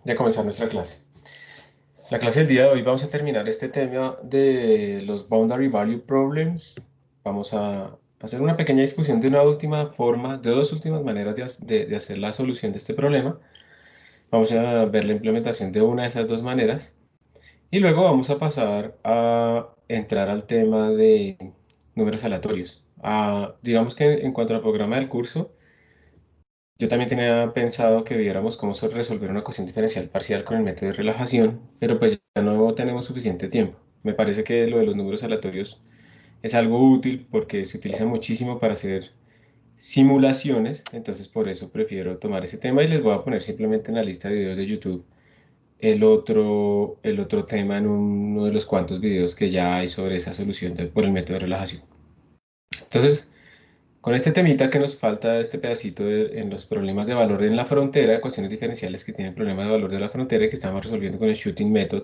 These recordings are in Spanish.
de comenzar nuestra clase. La clase del día de hoy vamos a terminar este tema de los Boundary Value Problems. Vamos a hacer una pequeña discusión de una última forma, de dos últimas maneras de hacer la solución de este problema. Vamos a ver la implementación de una de esas dos maneras y luego vamos a pasar a entrar al tema de números aleatorios. Digamos que en cuanto al programa del curso, yo también tenía pensado que viéramos cómo resolver una ecuación diferencial parcial con el método de relajación, pero pues ya no tenemos suficiente tiempo. Me parece que lo de los números aleatorios es algo útil porque se utiliza muchísimo para hacer simulaciones, entonces por eso prefiero tomar ese tema y les voy a poner simplemente en la lista de videos de YouTube el otro tema en uno de los cuantos videos que ya hay sobre esa solución por el método de relajación. Entonces, con este temita que nos falta este pedacito en los problemas de valor en la frontera, ecuaciones diferenciales que tienen problemas de valor de la frontera y que estamos resolviendo con el Shooting Method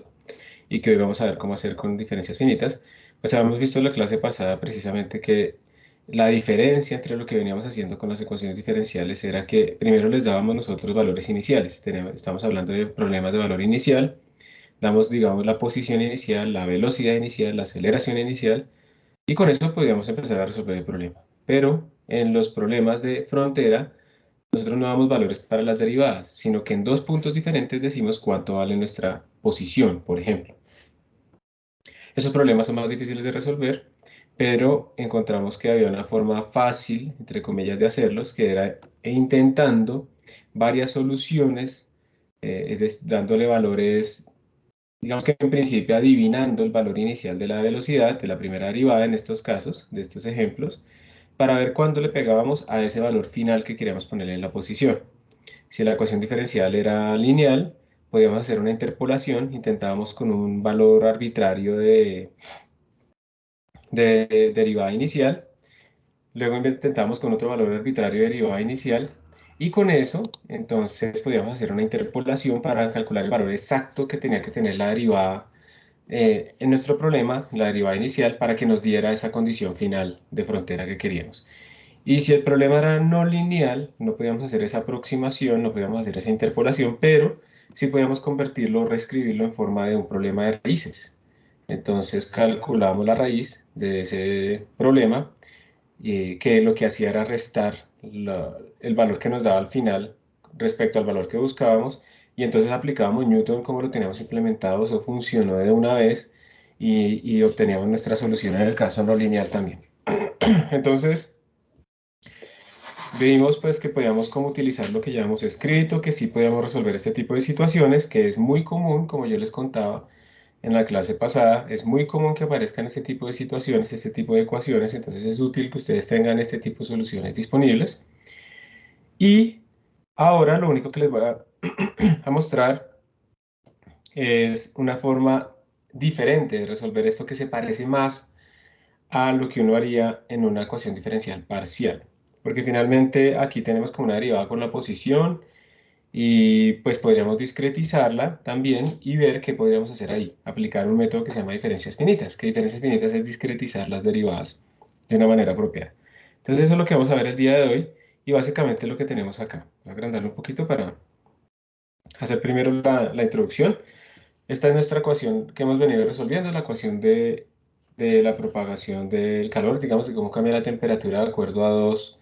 y que hoy vamos a ver cómo hacer con diferencias finitas, pues habíamos visto en la clase pasada precisamente que la diferencia entre lo que veníamos haciendo con las ecuaciones diferenciales era que primero les dábamos nosotros valores iniciales. Estamos hablando de problemas de valor inicial, damos, digamos, la posición inicial, la velocidad inicial, la aceleración inicial, y con eso podríamos empezar a resolver el problema. Pero en los problemas de frontera, nosotros no damos valores para las derivadas, sino que en dos puntos diferentes decimos cuánto vale nuestra posición, por ejemplo. Esos problemas son más difíciles de resolver, pero encontramos que había una forma fácil, entre comillas, de hacerlos, que era intentando varias soluciones, dándole valores, digamos que en principio adivinando el valor inicial de la velocidad, de la primera derivada en estos casos, de estos ejemplos, para ver cuándo le pegábamos a ese valor final que queríamos ponerle en la posición. Si la ecuación diferencial era lineal, podíamos hacer una interpolación, intentábamos con un valor arbitrario de derivada inicial, luego intentamos con otro valor arbitrario de derivada inicial, y con eso, entonces, podíamos hacer una interpolación para calcular el valor exacto que tenía que tener la derivada en nuestro problema, la derivada inicial, para que nos diera esa condición final de frontera que queríamos. Y si el problema era no lineal, no podíamos hacer esa aproximación, no podíamos hacer esa interpolación, pero sí podíamos convertirlo, reescribirlo en forma de un problema de raíces. Entonces calculamos la raíz de ese problema, que lo que hacía era restar el valor que nos daba al final respecto al valor que buscábamos, y entonces aplicábamos Newton como lo teníamos implementado, eso funcionó de una vez, y obteníamos nuestra solución en el caso no lineal también. Entonces, vimos pues que podíamos como utilizar lo que ya hemos escrito, que sí podíamos resolver este tipo de situaciones, que es muy común, como yo les contaba en la clase pasada, es muy común que aparezcan este tipo de situaciones, este tipo de ecuaciones, entonces es útil que ustedes tengan este tipo de soluciones disponibles. Y ahora lo único que les voy a mostrar es una forma diferente de resolver esto que se parece más a lo que uno haría en una ecuación diferencial parcial. Porque finalmente aquí tenemos como una derivada con la posición y pues podríamos discretizarla también y ver qué podríamos hacer ahí. Aplicar un método que se llama diferencias finitas, que diferencias finitas es discretizar las derivadas de una manera apropiada. Entonces eso es lo que vamos a ver el día de hoy y básicamente lo que tenemos acá. Voy a agrandarlo un poquito para hacer primero la introducción. Esta es nuestra ecuación que hemos venido resolviendo, la ecuación de la propagación del calor, digamos, de cómo cambia la temperatura de acuerdo a dos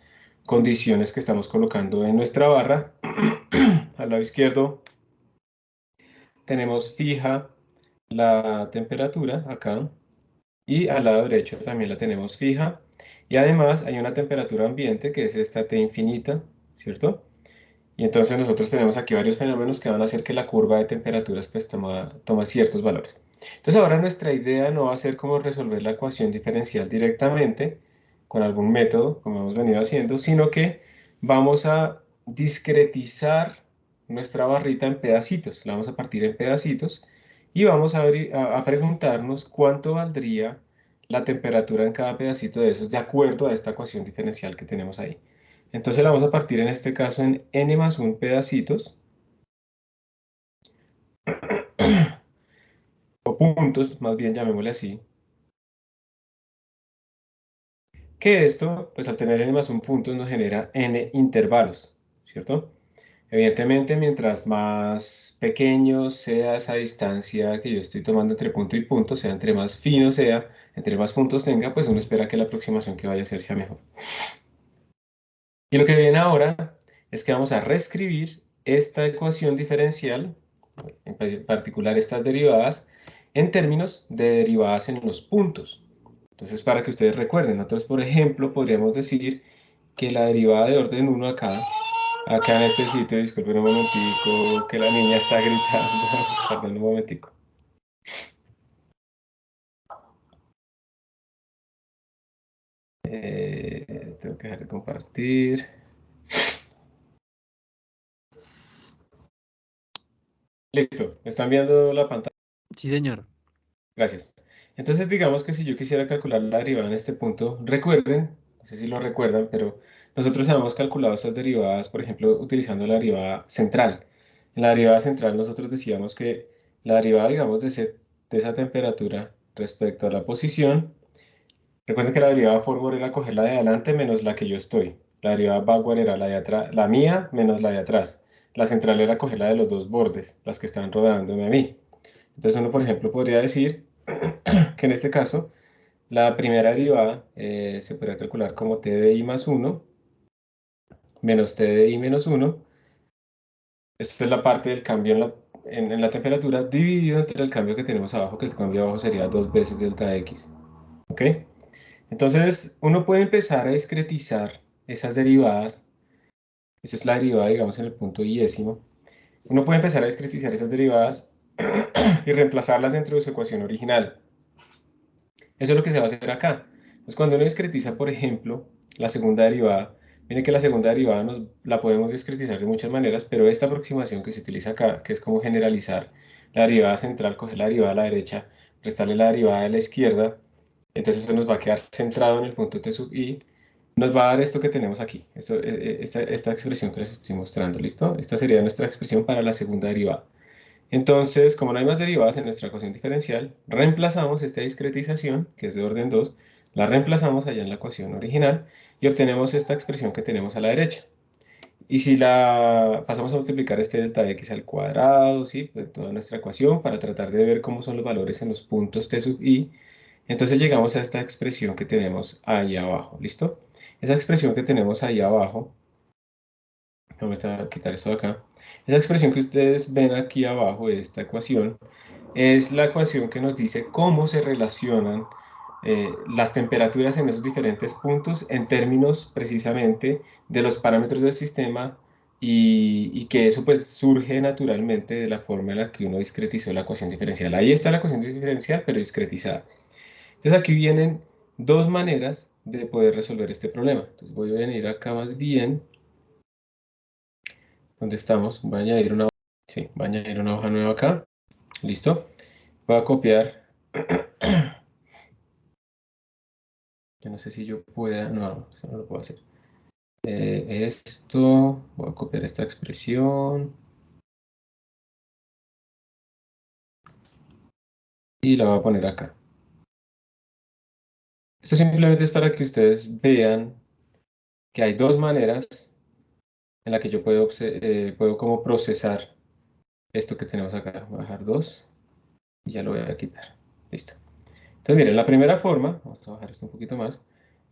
condiciones que estamos colocando en nuestra barra. Al lado izquierdo tenemos fija la temperatura acá, y al lado derecho también la tenemos fija, y además hay una temperatura ambiente que es esta T infinita, ¿cierto? Y entonces nosotros tenemos aquí varios fenómenos que van a hacer que la curva de temperaturas pues toma ciertos valores. Entonces ahora nuestra idea no va a ser como resolver la ecuación diferencial directamente con algún método, como hemos venido haciendo, sino que vamos a discretizar nuestra barrita en pedacitos. La vamos a partir en pedacitos y vamos a preguntarnos cuánto valdría la temperatura en cada pedacito de esos de acuerdo a esta ecuación diferencial que tenemos ahí. Entonces la vamos a partir en este caso en n más 1 pedacitos, o puntos, más bien llamémosle así, que esto, pues al tener n más 1 puntos nos genera n intervalos, ¿cierto? Evidentemente, mientras más pequeño sea esa distancia que yo estoy tomando entre punto y punto, o sea, entre más fino sea, entre más puntos tenga, pues uno espera que la aproximación que vaya a hacer sea mejor. Y lo que viene ahora es que vamos a reescribir esta ecuación diferencial, en particular estas derivadas, en términos de derivadas en los puntos. Entonces, para que ustedes recuerden, nosotros, por ejemplo, podríamos decir que la derivada de orden 1 acá en este sitio, disculpen un momentico, que la niña está gritando, perdón un momentico. Tengo que dejar de compartir. Listo, ¿me están viendo la pantalla? Sí, señor. Gracias. Entonces, digamos que si yo quisiera calcular la derivada en este punto, recuerden, no sé si lo recuerdan, pero nosotros habíamos calculado estas derivadas, por ejemplo, utilizando la derivada central. En la derivada central nosotros decíamos que la derivada, digamos, de esa temperatura respecto a la posición, recuerden que la derivada forward era coger la de adelante menos la que yo estoy. La derivada backward era la de atrás, la mía menos la de atrás. La central era coger la de los dos bordes, las que están rodeándome a mí. Entonces uno, por ejemplo, podría decir que en este caso la primera derivada se podría calcular como t de i más 1 menos t de i menos 1. Esta es la parte del cambio en la temperatura dividido entre el cambio que tenemos abajo, que el cambio abajo sería 2 veces delta x. ¿Ok? Entonces uno puede empezar a discretizar esas derivadas. Esa es la derivada, digamos, en el punto iésimo. Uno puede empezar a discretizar esas derivadas y reemplazarlas dentro de su ecuación original. Eso es lo que se va a hacer acá. Entonces, cuando uno discretiza, por ejemplo, la segunda derivada, miren que la segunda derivada la podemos discretizar de muchas maneras, pero esta aproximación que se utiliza acá, que es como generalizar la derivada central, coger la derivada a la derecha, restarle la derivada a la izquierda, entonces eso nos va a quedar centrado en el punto t sub i, nos va a dar esto que tenemos aquí, esta expresión que les estoy mostrando, ¿listo? Esta sería nuestra expresión para la segunda derivada. Entonces, como no hay más derivadas en nuestra ecuación diferencial, reemplazamos esta discretización, que es de orden 2, la reemplazamos allá en la ecuación original y obtenemos esta expresión que tenemos a la derecha. Y si la pasamos a multiplicar este delta x al cuadrado, ¿sí? Pues toda nuestra ecuación para tratar de ver cómo son los valores en los puntos t sub i, entonces llegamos a esta expresión que tenemos ahí abajo, ¿listo? Esa expresión que tenemos ahí abajo, vamos a quitar esto de acá, esa expresión que ustedes ven aquí abajo de esta ecuación, es la ecuación que nos dice cómo se relacionan las temperaturas en esos diferentes puntos en términos precisamente de los parámetros del sistema y que eso pues surge naturalmente de la forma en la que uno discretizó la ecuación diferencial. Ahí está la ecuación diferencial, pero discretizada. Entonces aquí vienen dos maneras de poder resolver este problema. Entonces voy a venir acá más bien, donde estamos, voy a añadir una, sí, voy a añadir una hoja nueva acá. ¿Listo? Voy a copiar. Yo no sé si yo pueda, no, eso no lo puedo hacer. Esto, voy a copiar esta expresión y la voy a poner acá. Esto simplemente es para que ustedes vean que hay dos maneras en la que yo puedo como procesar esto que tenemos acá. Voy a bajar dos y ya lo voy a quitar. Listo. Entonces, miren, la primera forma, vamos a bajar esto un poquito más.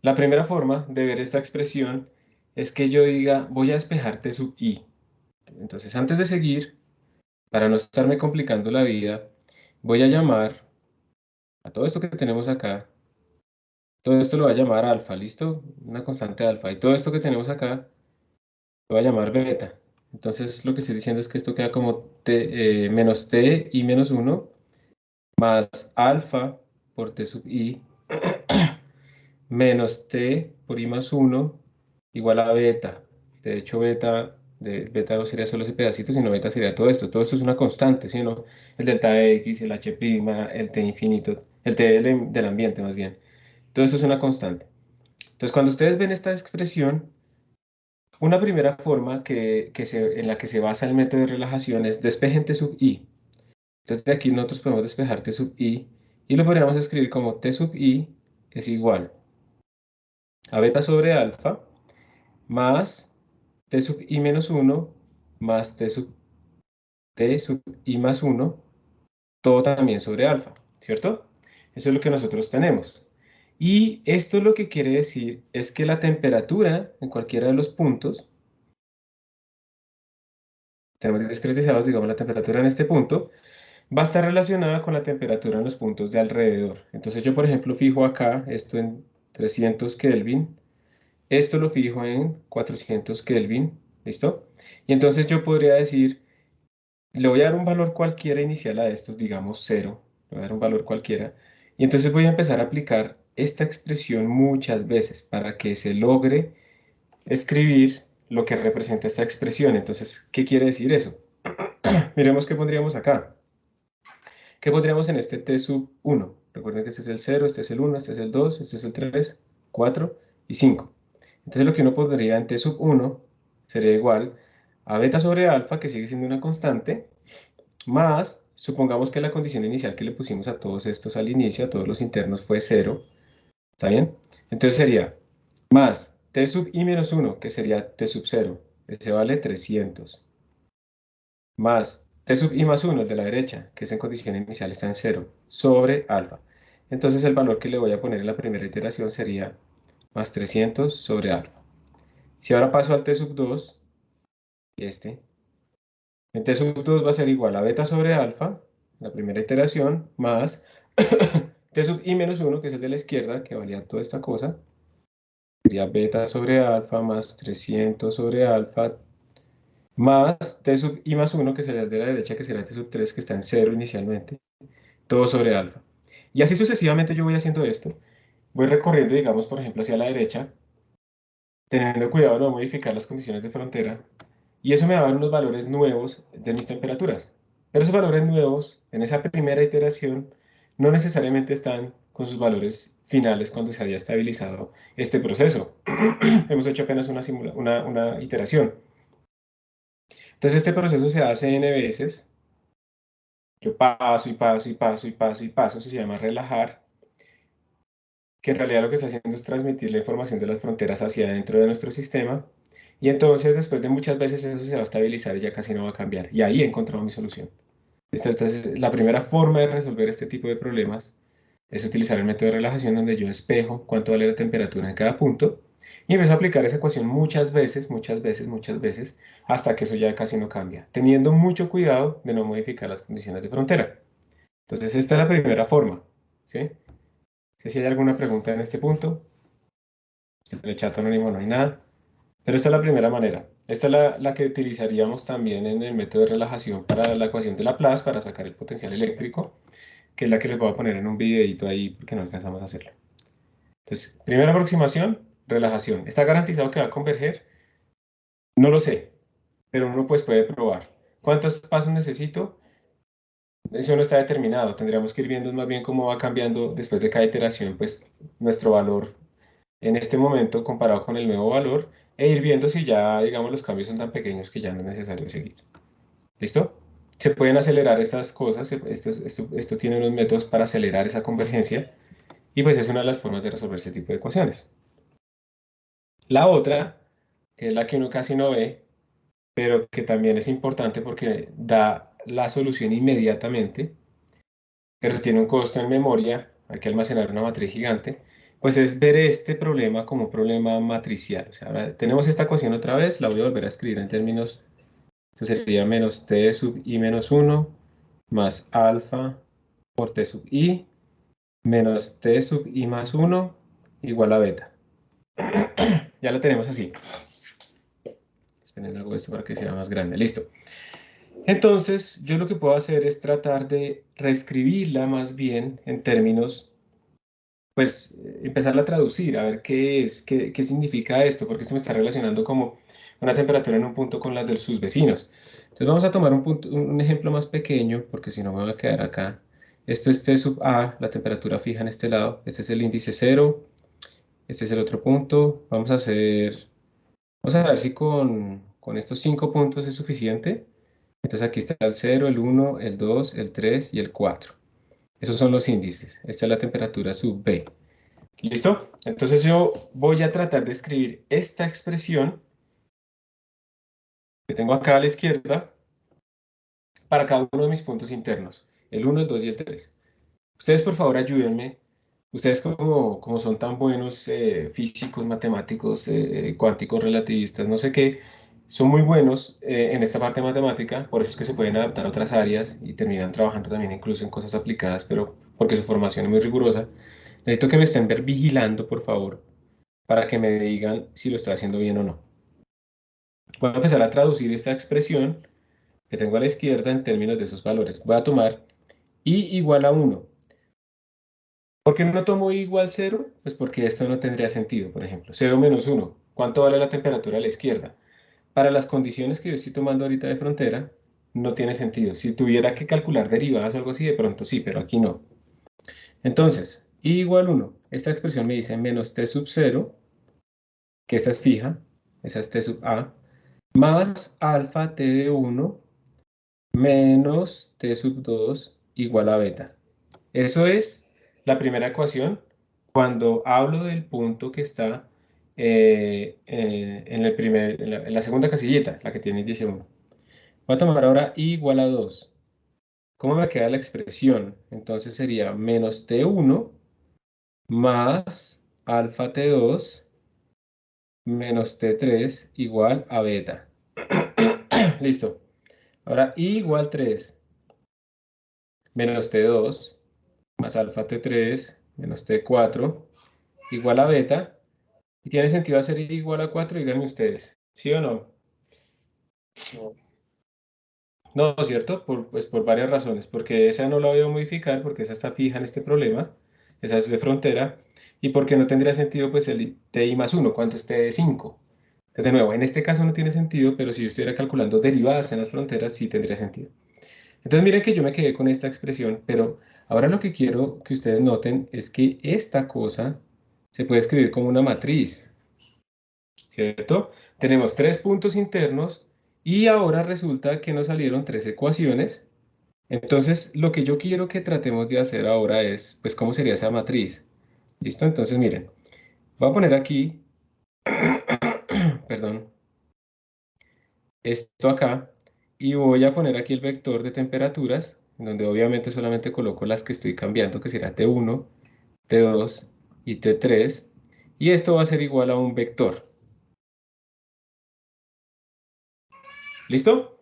La primera forma de ver esta expresión es que yo diga, voy a despejar t sub i. Entonces, antes de seguir, para no estarme complicando la vida, voy a llamar a todo esto que tenemos acá, todo esto lo voy a llamar alfa, ¿listo? Una constante alfa. Y todo esto que tenemos acá lo voy a llamar beta. Entonces, lo que estoy diciendo es que esto queda como menos t i menos 1 más alfa por t sub i menos t por i más 1 igual a beta. De hecho, beta no sería solo ese pedacito, sino beta sería todo esto. Todo esto es una constante, ¿sí o no? El delta x, el h', el t infinito, el t del ambiente más bien. Todo esto es una constante. Entonces, cuando ustedes ven esta expresión, una primera forma en la que se basa el método de relajación es despejen t sub i. Entonces, de aquí nosotros podemos despejar t sub i y lo podríamos escribir como t sub i es igual a beta sobre alfa más t sub i menos 1 más T sub I más 1, todo también sobre alfa, ¿cierto? Eso es lo que nosotros tenemos. Y esto lo que quiere decir es que la temperatura en cualquiera de los puntos, tenemos discretizados, digamos, la temperatura en este punto, va a estar relacionada con la temperatura en los puntos de alrededor. Entonces yo, por ejemplo, fijo acá esto en 300 Kelvin, esto lo fijo en 400 Kelvin, ¿listo? Y entonces yo podría decir, le voy a dar un valor cualquiera inicial a estos, digamos 0, le voy a dar un valor cualquiera, y entonces voy a empezar a aplicar esta expresión muchas veces para que se logre escribir lo que representa esta expresión. Entonces, ¿qué quiere decir eso? Miremos qué pondríamos acá. ¿Qué pondríamos en este T sub 1? Recuerden que este es el 0, este es el 1, este es el 2, este es el 3, 4 y 5. Entonces lo que uno pondría en T sub 1 sería igual a beta sobre alfa, que sigue siendo una constante, más, supongamos que la condición inicial que le pusimos a todos estos al inicio, a todos los internos, fue 0. ¿Está bien? Entonces sería más T sub I menos 1, que sería T sub 0. Ese vale 300. Más T sub I más 1, el de la derecha, que es en condición inicial, está en 0, sobre alfa. Entonces el valor que le voy a poner en la primera iteración sería más 300 sobre alfa. Si ahora paso al T sub 2, este, en T sub 2 va a ser igual a beta sobre alfa, la primera iteración, más T sub I menos 1, que es el de la izquierda, que valía toda esta cosa, sería beta sobre alfa más 300 sobre alfa, más T sub I más 1, que sería el de la derecha, que será T sub 3, que está en 0 inicialmente, todo sobre alfa. Y así sucesivamente yo voy haciendo esto. Voy recorriendo, digamos, por ejemplo, hacia la derecha, teniendo cuidado de no modificar las condiciones de frontera, y eso me va a dar unos valores nuevos de mis temperaturas. Pero esos valores nuevos, en esa primera iteración, no necesariamente están con sus valores finales cuando se haya estabilizado este proceso. Hemos hecho apenas una iteración. Entonces este proceso se hace n veces. Yo paso y paso y paso y paso y paso, eso se llama relajar, que en realidad lo que está haciendo es transmitir la información de las fronteras hacia adentro de nuestro sistema, y entonces después de muchas veces eso se va a estabilizar y ya casi no va a cambiar. Y ahí he encontrado mi solución. Entonces, la primera forma de resolver este tipo de problemas es utilizar el método de relajación, donde yo espejo cuánto vale la temperatura en cada punto y empiezo a aplicar esa ecuación muchas veces, muchas veces, muchas veces, hasta que eso ya casi no cambia, teniendo mucho cuidado de no modificar las condiciones de frontera. Entonces, esta es la primera forma, ¿sí? No sé si hay alguna pregunta en este punto. En el chat anónimo no hay nada. Pero esta es la primera manera. Esta es la que utilizaríamos también en el método de relajación para la ecuación de Laplace, para sacar el potencial eléctrico, que es la que les voy a poner en un videito ahí porque no alcanzamos a hacerlo. Entonces, primera aproximación, relajación. ¿Está garantizado que va a converger? No lo sé, pero uno pues puede probar. ¿Cuántos pasos necesito? Eso no está determinado. Tendríamos que ir viendo más bien cómo va cambiando después de cada iteración, pues nuestro valor en este momento comparado con el nuevo valor, e ir viendo si ya, digamos, los cambios son tan pequeños que ya no es necesario seguir. ¿Listo? Se pueden acelerar estas cosas, esto tiene unos métodos para acelerar esa convergencia, y pues es una de las formas de resolver ese tipo de ecuaciones. La otra, que es la que uno casi no ve, pero que también es importante porque da la solución inmediatamente, pero tiene un costo en memoria, hay que almacenar una matriz gigante, pues es ver este problema como un problema matricial. O sea, ahora tenemos esta ecuación otra vez, la voy a volver a escribir en términos, esto sería menos t sub i menos 1 más alfa por t sub i menos t sub i más 1 igual a beta. Ya la tenemos así. Esperen, hago esto para que sea más grande. Listo. Entonces, yo lo que puedo hacer es tratar de reescribirla más bien en términos, pues empezarla a traducir, a ver qué es, qué significa esto, porque esto me está relacionando como una temperatura en un punto con las de sus vecinos. Entonces vamos a tomar un ejemplo más pequeño, porque si no me voy a quedar acá. Esto es T sub A, la temperatura fija en este lado. Este es el índice 0, este es el otro punto. Vamos a ver si con estos 5 puntos es suficiente. Entonces aquí está el 0, el 1, el 2, el 3 y el 4. Esos son los índices. Esta es la temperatura sub B. ¿Listo? Entonces yo voy a tratar de escribir esta expresión que tengo acá a la izquierda para cada uno de mis puntos internos, el 1, el 2 y el 3. Ustedes, por favor, ayúdenme. Ustedes como son tan buenos físicos, matemáticos, cuánticos, relativistas, no sé qué, son muy buenos en esta parte matemática, por eso es que se pueden adaptar a otras áreas y terminan trabajando también incluso en cosas aplicadas, pero porque su formación es muy rigurosa. Necesito que me estén vigilando, por favor, para que me digan si lo estoy haciendo bien o no. Voy a empezar a traducir esta expresión que tengo a la izquierda en términos de esos valores. Voy a tomar y igual a 1. ¿Por qué no tomo i igual 0? Pues porque esto no tendría sentido, por ejemplo. 0 menos 1. ¿Cuánto vale la temperatura a la izquierda? Para las condiciones que yo estoy tomando ahorita de frontera, no tiene sentido. Si tuviera que calcular derivadas o algo así, de pronto sí, pero aquí no. Entonces, i igual 1. Esta expresión me dice menos t sub 0, que esta es fija, esa es t sub a, más alfa t de 1 menos t sub 2 igual a beta. Eso es la primera ecuación cuando hablo del punto que está en la segunda casillita, la que tiene dice 1. Voy a tomar ahora i igual a 2. ¿Cómo me queda la expresión? Entonces sería menos t1 más alfa t2 menos t3 igual a beta. Listo. Ahora i igual 3 menos t2 más alfa t3 menos t4 igual a beta. Y tiene sentido hacer i igual a 4, díganme ustedes. ¿Sí o no? No, ¿cierto? Pues por varias razones. Porque esa no la voy a modificar, porque esa está fija en este problema. Esa es de frontera. Y porque no tendría sentido, pues, el ti más 1. ¿Cuánto es t de 5? Entonces, de nuevo, en este caso no tiene sentido, pero si yo estuviera calculando derivadas en las fronteras, sí tendría sentido. Entonces, miren que yo me quedé con esta expresión, pero ahora lo que quiero que ustedes noten es que esta cosa se puede escribir como una matriz. ¿Cierto? Tenemos 3 puntos internos y ahora resulta que nos salieron 3 ecuaciones. Entonces, lo que yo quiero que tratemos de hacer ahora es, pues, ¿cómo sería esa matriz? ¿Listo? Entonces, miren, voy a poner aquí, perdón, esto acá y voy a poner aquí el vector de temperaturas, en donde obviamente solamente coloco las que estoy cambiando, que será T1, T2 y T3, y esto va a ser igual a un vector. ¿Listo?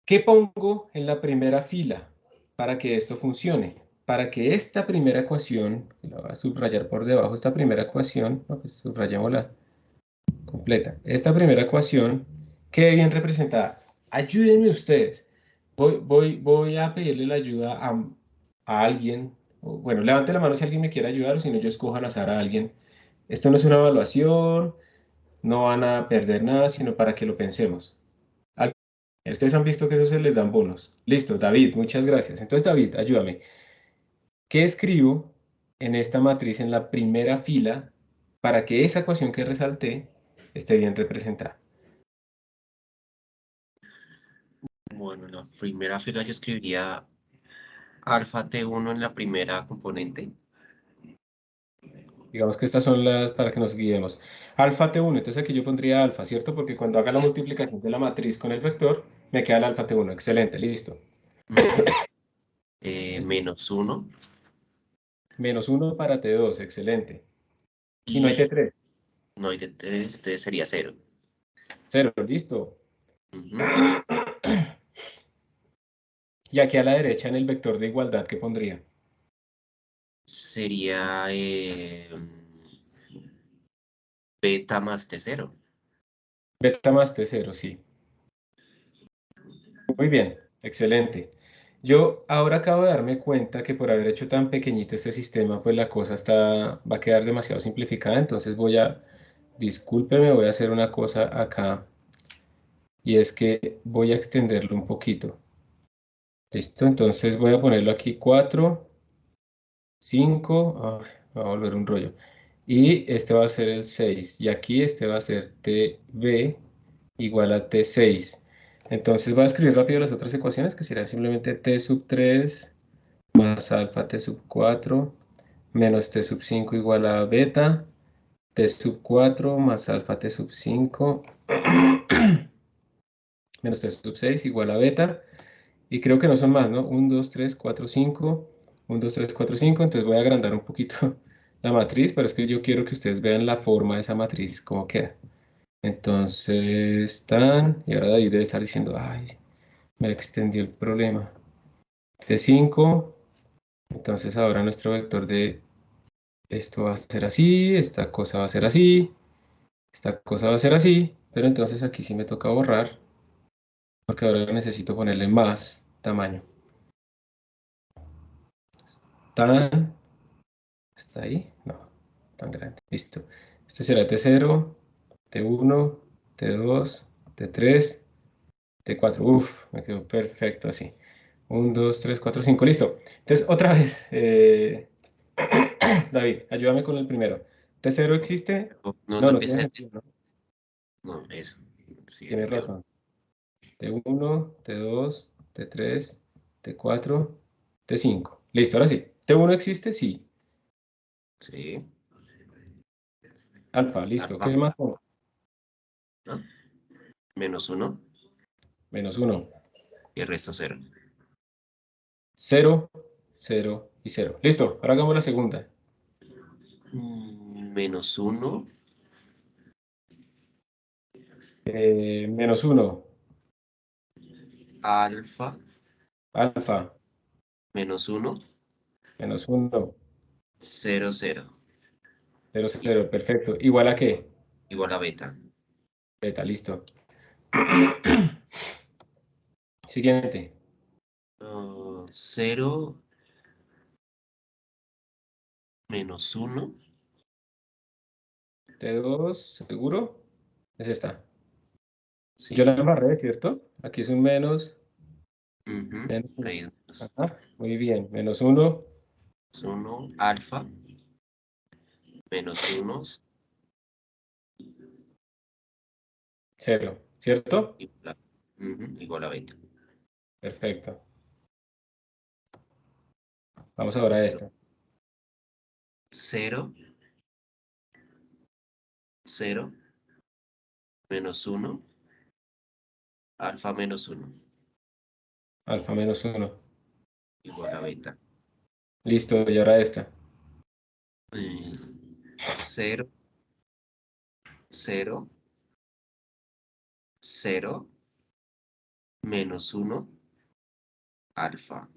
¿Qué pongo en la primera fila para que esto funcione? Para que esta primera ecuación, la voy a subrayar por debajo, esta primera ecuación, no, pues subrayémosla completa, esta primera ecuación quede bien representada. Ayúdenme ustedes. Voy a pedirle la ayuda a alguien. Bueno, levante la mano si alguien me quiere ayudar o si no, yo escojo al azar a alguien. Esto no es una evaluación, no van a perder nada, sino para que lo pensemos. Ustedes han visto que eso se les dan bonos. Listo, David, muchas gracias. Entonces, David, ayúdame. ¿Qué escribo en esta matriz en la primera fila para que esa ecuación que resalté esté bien representada? Bueno, en la primera fila yo escribiría alfa T1 en la primera componente. Digamos que estas son las para que nos guiemos. Alfa T1, entonces aquí yo pondría alfa, ¿cierto? Porque cuando haga la multiplicación de la matriz con el vector, me queda el alfa T1. Excelente, listo. Ujú. Listo. Menos 1 Menos 1 para T2, excelente. Y no hay y T3. no hay de 3, entonces sería 0. Cero, listo. Ujú. Y aquí a la derecha en el vector de igualdad, ¿qué pondría? Sería beta más T0. Beta más T0, sí. Muy bien, excelente. Yo ahora acabo de darme cuenta que por haber hecho tan pequeñito este sistema, pues la cosa va a quedar demasiado simplificada. Entonces discúlpeme, voy a hacer una cosa acá y es que voy a extenderlo un poquito. ¿Listo? Entonces voy a ponerlo aquí 4, 5, va a volver un rollo. Y este va a ser el 6. Y aquí este va a ser TB igual a T6. Entonces voy a escribir rápido las otras ecuaciones, que serán simplemente T sub 3 más alfa T sub 4 menos T sub 5 igual a beta, T sub 4 más alfa T sub 5 menos t sub 6 igual a beta. Y creo que no son más, ¿no? 1, 2, 3, 4, 5. 1, 2, 3, 4, 5. Entonces voy a agrandar un poquito la matriz, pero es que yo quiero que ustedes vean la forma de esa matriz, cómo queda. Entonces, están, y ahora David debe estar diciendo, ay, me extendió el problema. T5, entonces ahora nuestro vector de esto va a ser así, esta cosa va a ser así, esta cosa va a ser así, pero entonces aquí sí me toca borrar, porque ahora necesito ponerle más tamaño. Tan, ¿está ahí? No, tan grande, listo. Este será T0, T1, T2, T3, T4, uf, me quedó perfecto así. 1, 2, 3, 4, 5, listo. Entonces, otra vez, David, ayúdame con el primero. ¿T0 existe? No, no No, no empieza tiene desde... sentido, ¿no? No, eso. Sí, Tienes repítelo. razón. T1, T2, T3, T4, T5. Listo, ahora sí. ¿T1 existe? Sí. Sí. Alfa, listo. Alfa, ¿Qué más pongo? ¿no? Menos uno Menos 1. y el resto cero. 0, 0 y 0. Listo, ahora hagamos la segunda. Menos uno, Menos 1. alfa, Alfa, menos uno, menos 1. cero, cero. 0, 0. Perfecto. ¿Igual a qué? Igual a beta. Beta, listo. Siguiente. Cero, menos uno. T2, ¿seguro? Es esta. Yo la Sí. embarré, ¿cierto? Aquí es un menos. Ujú. Menos Ahí 1. es. Ajá, muy bien. Menos 1, Es uno, alfa, menos uno, 0. ¿Cierto? igual a beta. Perfecto. Vamos ahora a Pero esta. cero, cero, menos uno, alfa menos uno, Alfa menos 1. igual a beta. Listo, y ahora esta. Eh, cero, cero, cero, menos uno, alfa,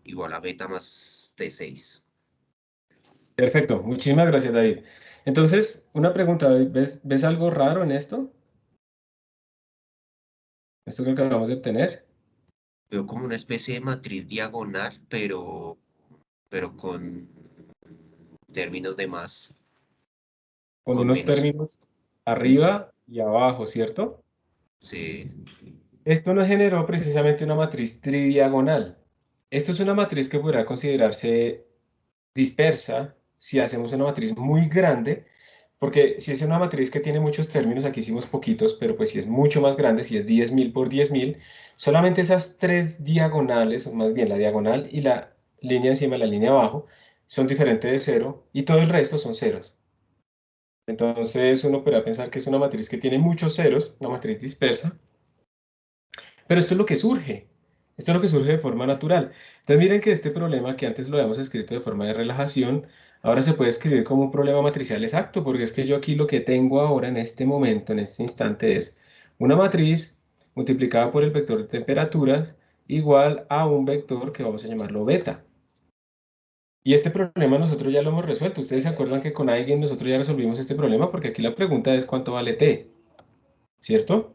igual a beta más T6. Perfecto. Muchísimas gracias, David. Entonces, una pregunta, David. ¿Ves algo raro en esto? Esto que acabamos de obtener. Veo como una especie de matriz diagonal, pero con términos de más, Con con unos menos. términos Ujú. arriba y abajo, ¿cierto? Sí. Esto nos generó precisamente una matriz tridiagonal. Esto es una matriz que podrá considerarse dispersa si hacemos una matriz muy grande, porque si es una matriz que tiene muchos términos, aquí hicimos poquitos, pero pues si es mucho más grande, si es 10.000 por 10.000, solamente esas tres diagonales, o más bien la diagonal y la línea encima, la línea abajo, son diferentes de cero y todo el resto son ceros. Entonces uno podría pensar que es una matriz que tiene muchos ceros, una matriz dispersa, pero esto es lo que surge. Esto es lo que surge de forma natural. Entonces miren que este problema que antes lo habíamos escrito de forma de relajación, ahora se puede escribir como un problema matricial exacto, porque es que yo aquí lo que tengo ahora en este momento, en este instante, es una matriz multiplicada por el vector de temperaturas igual a un vector que vamos a llamarlo beta. Y este problema nosotros ya lo hemos resuelto. Ustedes se acuerdan que con alguien nosotros ya resolvimos este problema porque aquí la pregunta es cuánto vale t, ¿cierto?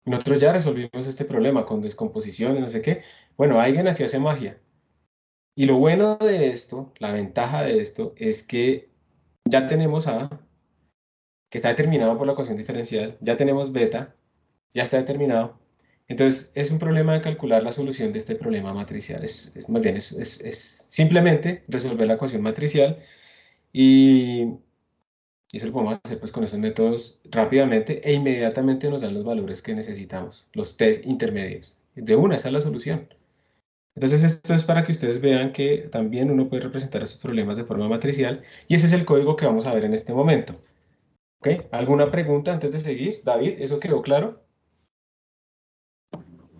Nosotros ya resolvimos este problema con descomposición y no sé qué. Bueno, alguien así hace magia. Y lo bueno de esto, la ventaja de esto, es que ya tenemos A, que está determinado por la ecuación diferencial, ya tenemos beta, ya está determinado. Entonces, es un problema de calcular la solución de este problema matricial. Más bien, es simplemente resolver la ecuación matricial y, y eso lo podemos hacer pues, con estos métodos rápidamente e inmediatamente nos dan los valores que necesitamos, los test intermedios. De una, esa es la solución. Entonces esto es para que ustedes vean que también uno puede representar esos problemas de forma matricial y ese es el código que vamos a ver en este momento. ¿Ok? ¿Alguna pregunta antes de seguir? David, ¿eso quedó claro?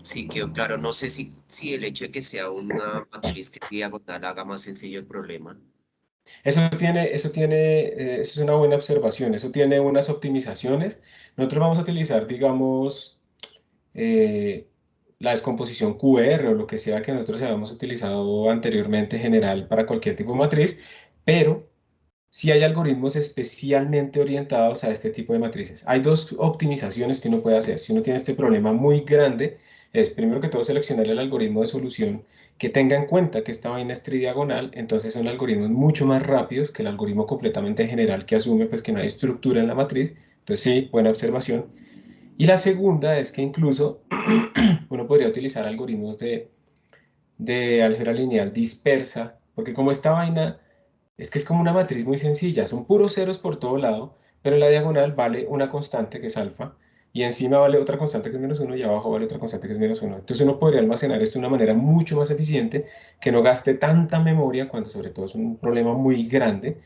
Sí, quedó claro. No sé si el hecho de que sea una matriz diagonal haga más sencillo el problema. Eso es una buena observación, eso tiene unas optimizaciones. Nosotros vamos a utilizar, digamos, eh, la descomposición QR o lo que sea que nosotros hayamos utilizado anteriormente general para cualquier tipo de matriz, pero sí hay algoritmos especialmente orientados a este tipo de matrices. Hay dos optimizaciones que uno puede hacer. Si uno tiene este problema muy grande, es primero que todo seleccionar el algoritmo de solución que tenga en cuenta que esta vaina es tridiagonal, entonces son algoritmos mucho más rápidos que el algoritmo completamente general que asume pues que no hay estructura en la matriz. Entonces sí, buena observación. Y la segunda es que incluso uno podría utilizar algoritmos de álgebra lineal dispersa, porque como esta vaina es que es como una matriz muy sencilla, son puros ceros por todo lado, pero en la diagonal vale una constante que es alfa, y encima vale otra constante que es menos uno, y abajo vale otra constante que es menos uno. Entonces uno podría almacenar esto de una manera mucho más eficiente, que no gaste tanta memoria, cuando sobre todo es un problema muy grande,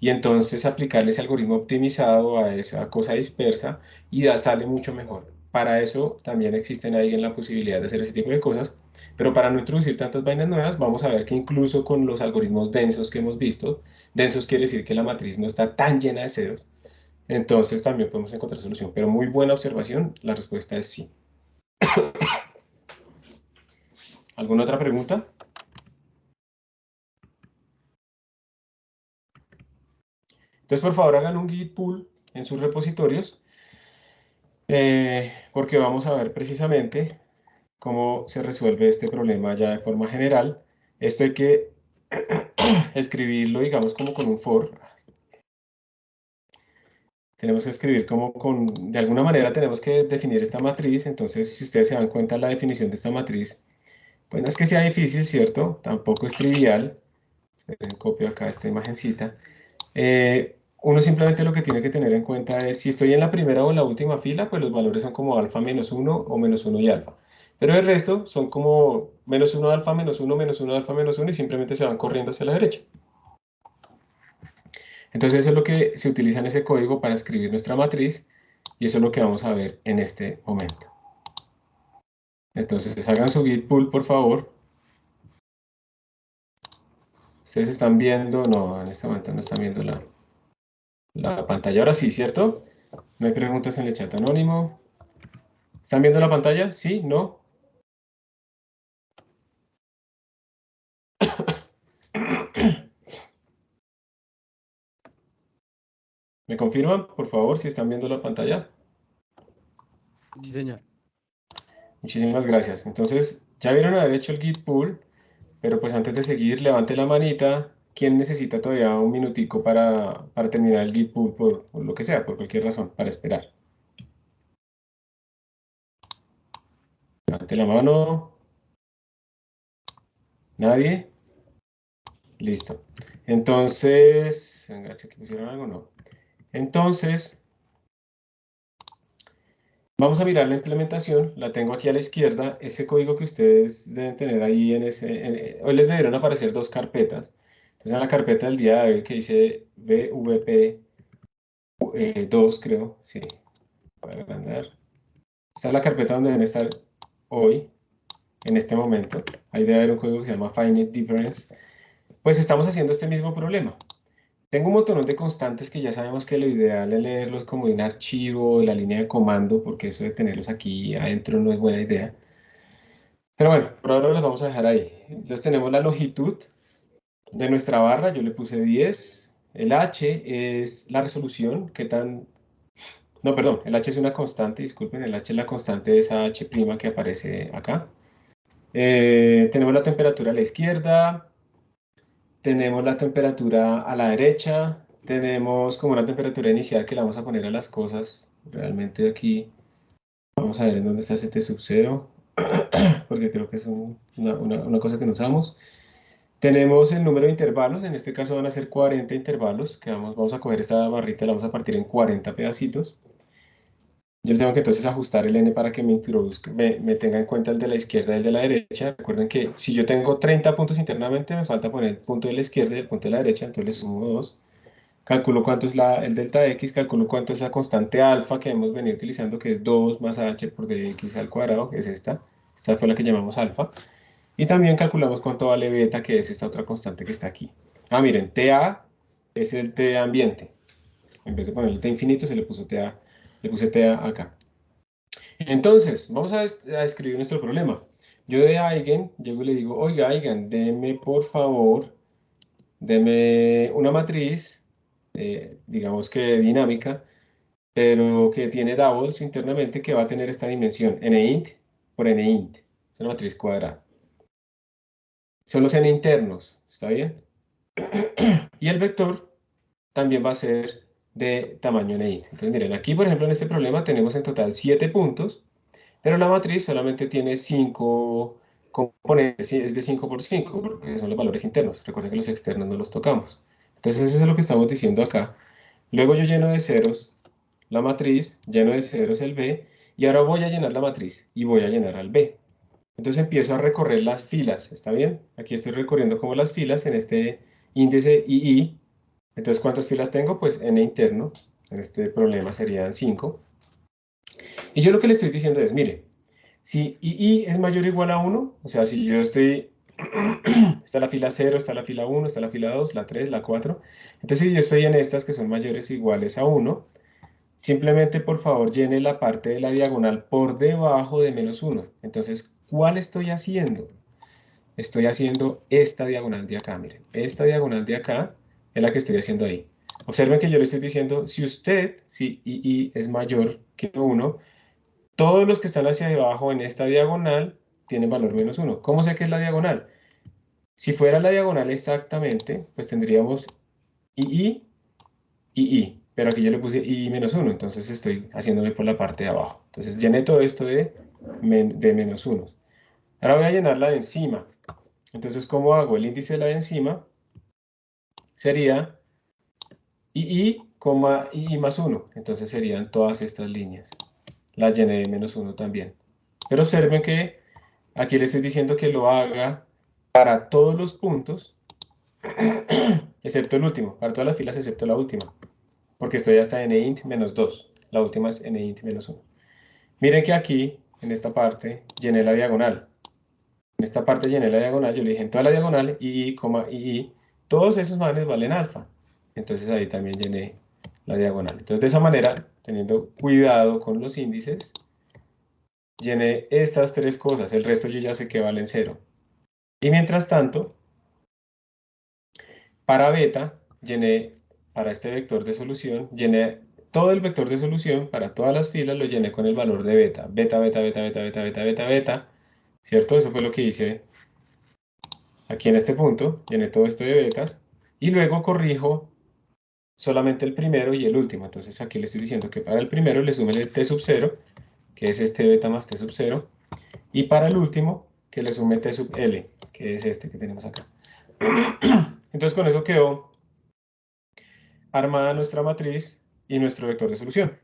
y entonces aplicarle ese algoritmo optimizado a esa cosa dispersa y ya sale mucho mejor. Para eso también existen ahí en la posibilidad de hacer ese tipo de cosas, pero para no introducir tantas vainas nuevas, vamos a ver que incluso con los algoritmos densos que hemos visto, densos quiere decir que la matriz no está tan llena de ceros, entonces también podemos encontrar solución. Pero muy buena observación, la respuesta es sí. ¿Alguna otra pregunta? Entonces, por favor, hagan un git pull en sus repositorios, porque vamos a ver precisamente cómo se resuelve este problema ya de forma general. Esto hay que escribirlo, digamos, como con un for. Tenemos que escribir como con, de alguna manera tenemos que definir esta matriz. Entonces, si ustedes se dan cuenta, la definición de esta matriz, pues no es que sea difícil, ¿cierto? Tampoco es trivial. Esperen, copio acá esta imagencita. Uno simplemente lo que tiene que tener en cuenta es si estoy en la primera o en la última fila, pues los valores son como alfa menos uno o menos uno y alfa. Pero el resto son como menos uno alfa, menos uno alfa, menos uno y simplemente se van corriendo hacia la derecha. Entonces eso es lo que se utiliza en ese código para escribir nuestra matriz y eso es lo que vamos a ver en este momento. Entonces hagan su git pull, por favor. Ustedes están viendo, no, en este momento no están viendo la pantalla. Ahora sí, ¿cierto? No hay preguntas en el chat anónimo. ¿Están viendo la pantalla? ¿Sí? ¿No? ¿Me confirman, por favor, si están viendo la pantalla? Sí, señor. Muchísimas gracias. Entonces, ya vieron haber hecho el git pull, pero pues antes de seguir, levante la manita. ¿Quién necesita todavía un minutico para terminar el git pull por lo que sea, por cualquier razón, para esperar? Levante la mano. ¿Nadie? Listo. Entonces, venga, ¿aquí pusieron algo? No. Entonces, vamos a mirar la implementación, la tengo aquí a la izquierda, ese código que ustedes deben tener ahí hoy les debieron aparecer dos carpetas. Entonces en la carpeta del día de hoy que dice VVP 2 creo, sí, voy a agrandar. Esta es la carpeta donde deben estar hoy, en este momento. Ahí debe haber un código que se llama Finite Difference. Pues estamos haciendo este mismo problema. Tengo un montón de constantes que ya sabemos que lo ideal es leerlos como de un archivo, de la línea de comando, porque eso de tenerlos aquí adentro no es buena idea. Pero bueno, por ahora los vamos a dejar ahí. Entonces tenemos la longitud de nuestra barra, yo le puse 10. El h es la resolución, qué tan... No, perdón, el h es una constante, disculpen, el h es la constante de esa h' que aparece acá. Tenemos la temperatura a la izquierda, tenemos la temperatura a la derecha, tenemos como una temperatura inicial que le vamos a poner a las cosas. Realmente aquí vamos a ver en dónde está este sub 0, porque creo que es una cosa que no usamos. Tenemos el número de intervalos, en este caso van a ser 40 intervalos, que vamos a coger esta barrita y la vamos a partir en 40 pedacitos. Yo le tengo que entonces ajustar el n para que me introduzca, me tenga en cuenta el de la izquierda y el de la derecha. Recuerden que si yo tengo 30 puntos internamente, me falta poner el punto de la izquierda y el punto de la derecha, entonces le sumo 2. Calculo cuánto es el delta x, calculo cuánto es la constante alfa que hemos venido utilizando, que es 2 más h por dx al cuadrado, que es esta. Esta fue la que llamamos alfa. Y también calculamos cuánto vale beta, que es esta otra constante que está aquí. Ah, miren, TA es el T ambiente. En vez de ponerle T infinito, se le puso TA, le puse TA acá. Entonces, vamos a escribir nuestro problema. Yo de Eigen, llego y le digo, oiga, Eigen, deme por favor, deme una matriz, digamos que dinámica, pero que tiene doubles internamente, que va a tener esta dimensión, nint por nint. Es una matriz cuadrada. Son los n internos, ¿está bien? Y el vector también va a ser de tamaño nint. Entonces, miren, aquí, por ejemplo, en este problema tenemos en total 7 puntos, pero la matriz solamente tiene 5 componentes, es de 5 por 5, porque son los valores internos. Recuerden que los externos no los tocamos. Entonces, eso es lo que estamos diciendo acá. Luego yo lleno de ceros la matriz, lleno de ceros el B, y ahora voy a llenar la matriz y voy a llenar al B. Entonces empiezo a recorrer las filas, ¿está bien? Aquí estoy recorriendo como las filas en este índice II. Entonces, ¿cuántas filas tengo? Pues n interno. En este problema serían 5. Y yo lo que le estoy diciendo es, mire, si II es mayor o igual a 1, o sea, si yo estoy, está la fila 0, está la fila 1, está la fila 2, la 3, la 4. Entonces, si yo estoy en estas que son mayores o iguales a 1, simplemente, por favor, llene la parte de la diagonal por debajo de menos 1. Entonces, ¿cuál estoy haciendo? Estoy haciendo esta diagonal de acá, miren. Esta diagonal de acá es la que estoy haciendo ahí. Observen que yo le estoy diciendo, si II es mayor que 1, todos los que están hacia abajo en esta diagonal tienen valor menos 1. ¿Cómo sé que es la diagonal? Si fuera la diagonal exactamente, pues tendríamos II, pero aquí yo le puse II menos 1, entonces estoy haciéndome por la parte de abajo. Entonces llené todo esto de menos 1. Ahora voy a llenar la de encima. Entonces, ¿cómo hago? El índice de la de encima sería II, II más 1. Entonces serían todas estas líneas. Las llené de menos 1 también. Pero observen que aquí le estoy diciendo que lo haga para todos los puntos, excepto el último, para todas las filas excepto la última, porque estoy hasta nint menos 2. La última es nint menos 1. Miren que aquí, en esta parte, llené la diagonal. En esta parte llené la diagonal, yo le dije en toda la diagonal, II, todos esos manes valen alfa. Entonces ahí también llené la diagonal. Entonces de esa manera, teniendo cuidado con los índices, llené estas tres cosas, el resto yo ya sé que valen 0. Y mientras tanto, para beta, para este vector de solución, llené todo el vector de solución, para todas las filas lo llené con el valor de beta. Beta, beta, beta, beta, beta, beta, beta, beta, ¿cierto? Eso fue lo que hice aquí en este punto, llené todo esto de betas, y luego corrijo solamente el primero y el último. Entonces aquí le estoy diciendo que para el primero le sume el t sub 0, que es este beta más t sub 0, y para el último, que le sume t sub l, que es este que tenemos acá. Entonces con eso quedó armada nuestra matriz y nuestro vector de solución.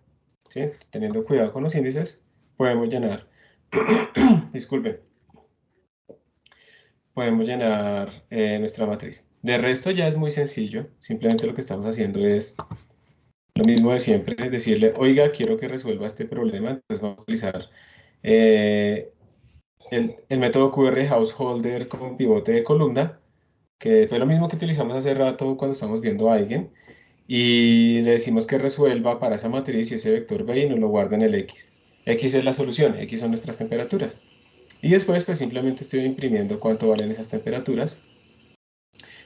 ¿Sí? Teniendo cuidado con los índices, podemos llenar, disculpen, podemos llenar nuestra matriz. De resto ya es muy sencillo, simplemente lo que estamos haciendo es lo mismo de siempre, es decirle, oiga, quiero que resuelva este problema, entonces vamos a utilizar el método QR Householder con pivote de columna, que fue lo mismo que utilizamos hace rato cuando estamos viendo Eigen, y le decimos que resuelva para esa matriz y ese vector B y nos lo guarda en el X. X es la solución, X son nuestras temperaturas. Y después pues simplemente estoy imprimiendo cuánto valen esas temperaturas.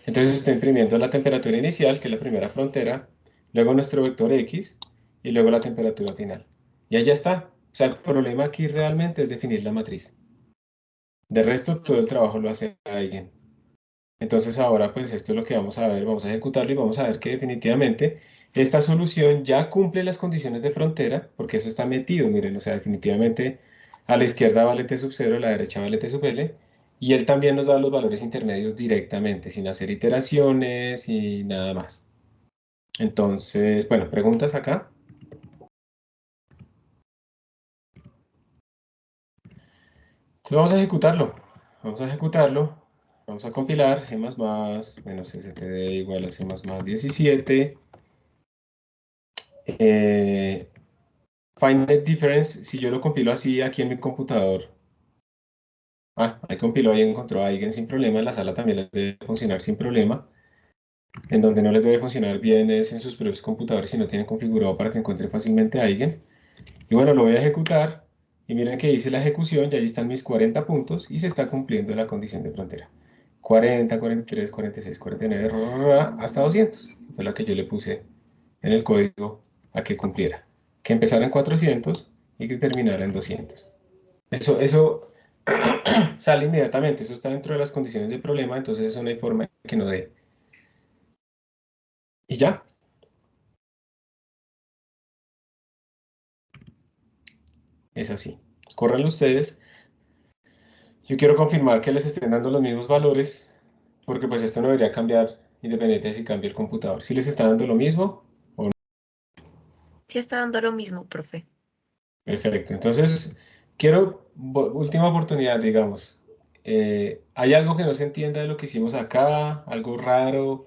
Entonces estoy imprimiendo la temperatura inicial, que es la primera frontera, luego nuestro vector X y luego la temperatura final. Y ahí ya está. O sea, el problema aquí realmente es definir la matriz. De resto, todo el trabajo lo hace alguien. Entonces ahora pues esto es lo que vamos a ver, vamos a ejecutarlo y vamos a ver que definitivamente esta solución ya cumple las condiciones de frontera, porque eso está metido, miren, o sea, definitivamente a la izquierda vale t sub 0, a la derecha vale t sub l, y él también nos da los valores intermedios directamente, sin hacer iteraciones y nada más. Entonces, bueno, preguntas acá. Entonces vamos a ejecutarlo, vamos a compilar g++ menos std igual a c++ 17. Finite difference, si yo lo compilo así aquí en mi computador, Ahí compiló, ahí encontró a alguien sin problema. En la sala también les debe funcionar sin problema. En donde no les debe funcionar bien es en sus propios computadores si no tienen configurado para que encuentre fácilmente a alguien. Y bueno, lo voy a ejecutar. Y miren que hice la ejecución, ya ahí están mis 40 puntos y se está cumpliendo la condición de frontera. 40, 43, 46, 49, hasta 200. Fue la que yo le puse en el código a que cumpliera. Que empezara en 400 y que terminara en 200. Eso sale inmediatamente, eso está dentro de las condiciones del problema, entonces eso no hay forma que no dé. Y ya. Es así. Córranlo ustedes. Yo quiero confirmar que les estén dando los mismos valores, porque pues esto no debería cambiar independiente de si cambia el computador. Si les está dando lo mismo, Sí está dando lo mismo, profe. perfecto. Entonces, quiero, última oportunidad, digamos. ¿Hay algo que no se entienda de lo que hicimos acá? ¿Algo raro?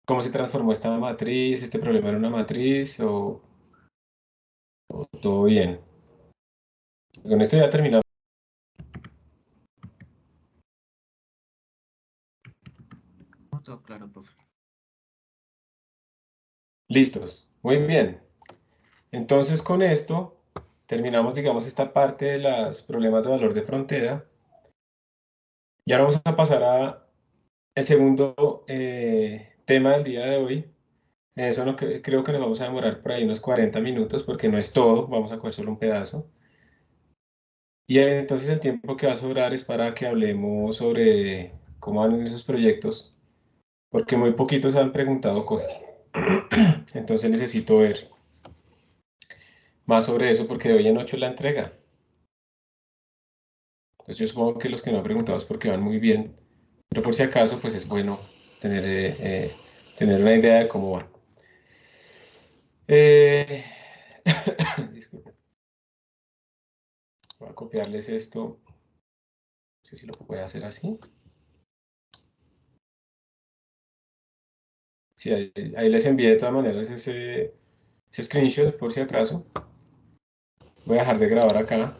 ¿Cómo se transformó esta matriz? ¿Este problema era una matriz? ¿O todo bien? Con esto ya terminamos. No, todo claro, profe. Listos. Muy bien. Entonces, con esto terminamos, digamos, esta parte de los problemas de valor de frontera. Y ahora vamos a pasar a el segundo tema del día de hoy. Eso no, creo que nos vamos a demorar por ahí unos 40 minutos porque no es todo, vamos a coger solo un pedazo. Y entonces el tiempo que va a sobrar es para que hablemos sobre cómo van en esos proyectos, porque muy poquitos han preguntado cosas. Entonces necesito ver más sobre eso porque de hoy en 8 es la entrega. Entonces yo supongo que los que no han preguntado es porque van muy bien, pero por si acaso pues es bueno tener, tener una idea de cómo van. Disculpen. Voy a copiarles esto. No sé si lo puedo hacer así. Sí, ahí les envié de todas maneras ese screenshot por si acaso. Voy a dejar de grabar acá.